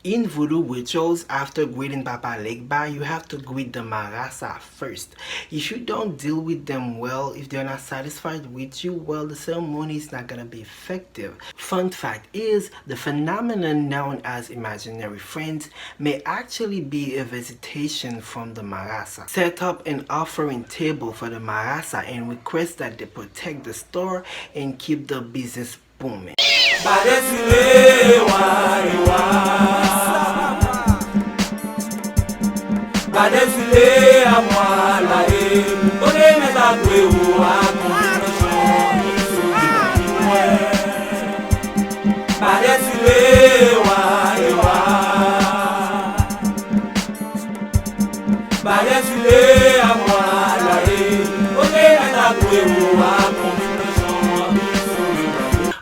In voodoo rituals, after greeting Papa Legba, you have to greet the Marasa first. If you don't deal with them well, if they're not satisfied with you, well, the ceremony is not gonna be effective. Fun fact is, the phenomenon known as imaginary friends may actually be a visitation from the Marasa. Set up an offering table for the Marasa and request that they protect the store and keep the business booming. Badesile à moi la haie, donnez mes agoués à Badesile Badesile à moi la haie, donnez mes agoués à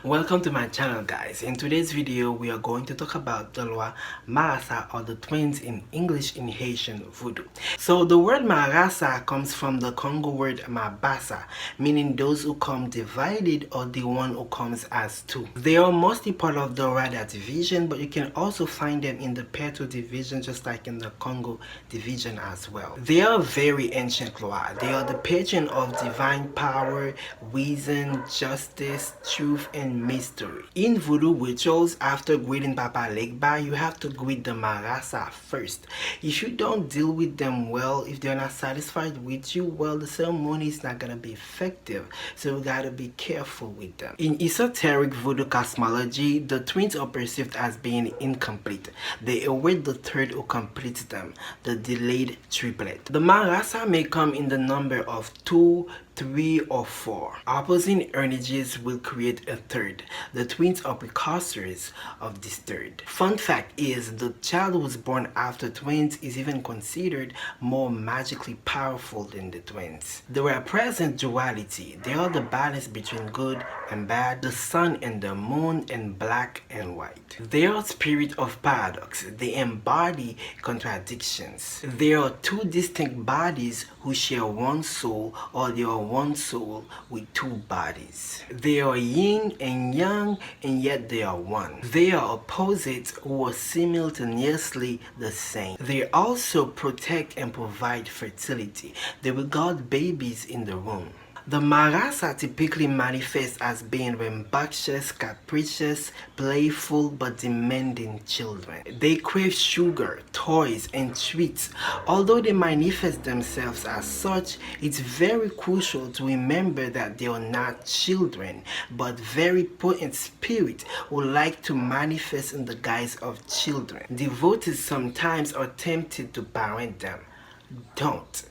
Welcome to my channel, guys. In today's video we are going to talk about the loa Marasa, or the twins in English, in Haitian Voodoo. So the word Marasa comes from the Congo word Mabasa, meaning those who come divided or the one who comes as two. They are mostly part of the Rada division, but you can also find them in the Peto division, just like in the Congo division as well. They are very ancient loa. They are the patron of divine power, reason, justice, truth, and mystery. In voodoo rituals, after greeting Papa Legba, you have to greet the Marasa first. If you don't deal with them well, if they're not satisfied with you, well, the ceremony is not gonna be effective. So you gotta be careful with them. In esoteric voodoo cosmology, the twins are perceived as being incomplete. They await the third who completes them, the delayed triplet. The Marasa may come in the number of 2, 3, or 4. Opposing energies will create a third. The twins are precursors of this third. Fun fact is, the child who was born after twins is even considered more magically powerful than the twins. They represent duality. They are the balance between good and bad, the sun and the moon, and black and white. They are spirit of paradox. They embody contradictions. There are two distinct bodies who share one soul, or they are one soul with two bodies. They are yin and yang, and yet they are one. They are opposites who are simultaneously the same. They also protect and provide fertility. They regard babies in the womb. The Marasa typically manifest as being rambunctious, capricious, playful, but demanding children. They crave sugar, toys, and treats. Although they manifest themselves as such, it's very crucial to remember that they are not children, but very potent spirits who like to manifest in the guise of children. Devotees sometimes are tempted to parent them. Don't.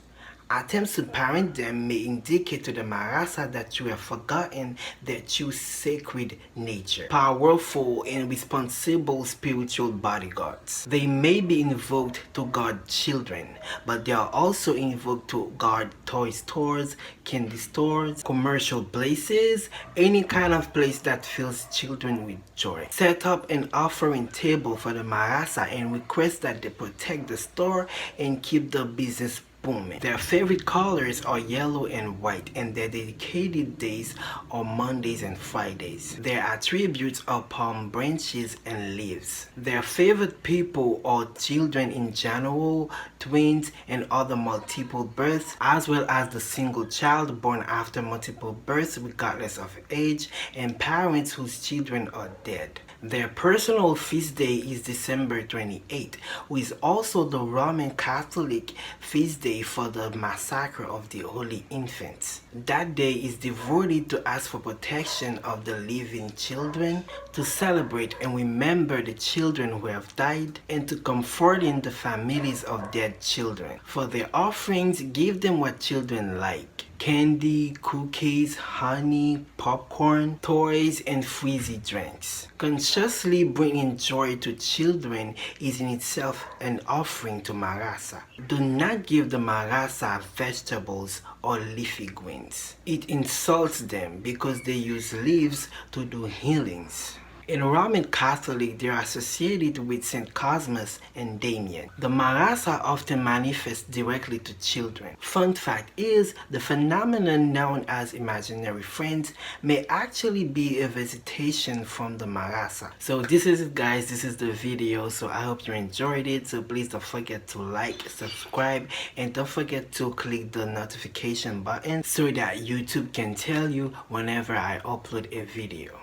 Attempts to parent them may indicate to the Marasa that you have forgotten their true sacred nature. Powerful and responsible spiritual bodyguards. They may be invoked to guard children, but they are also invoked to guard toy stores, candy stores, commercial places, any kind of place that fills children with joy. Set up an offering table for the Marasa and request that they protect the store and keep the business booming. Their favorite colors are yellow and white, and their dedicated days are Mondays and Fridays. Their attributes are palm branches and leaves. Their favorite people are children in general, twins, and other multiple births, as well as the single child born after multiple births regardless of age, and parents whose children are dead. Their personal feast day is December 28th, who is also the Roman Catholic feast day for the massacre of the Holy Infants. That day is devoted to ask for protection of the living children, to celebrate and remember the children who have died, and to comfort in the families of dead children. For their offerings, give them what children like: candy, cookies, honey, popcorn, toys, and fizzy drinks. Consciously bringing joy to children is in itself an offering to Marasa. Do not give the Marasa vegetables or leafy greens. It insults them because they use leaves to do healings. In Roman Catholic, they are associated with Saint Cosmas and Damien. The Marasa often manifests directly to children. Fun fact is, the phenomenon known as imaginary friends may actually be a visitation from the Marasa. So this is it, guys. This is the video. So I hope you enjoyed it. So please don't forget to like, subscribe, and don't forget to click the notification button so that YouTube can tell you whenever I upload a video.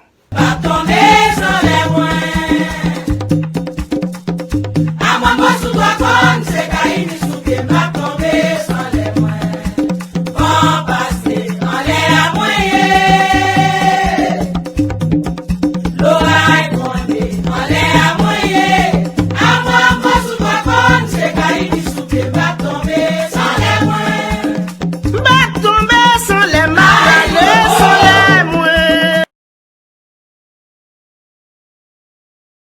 I'm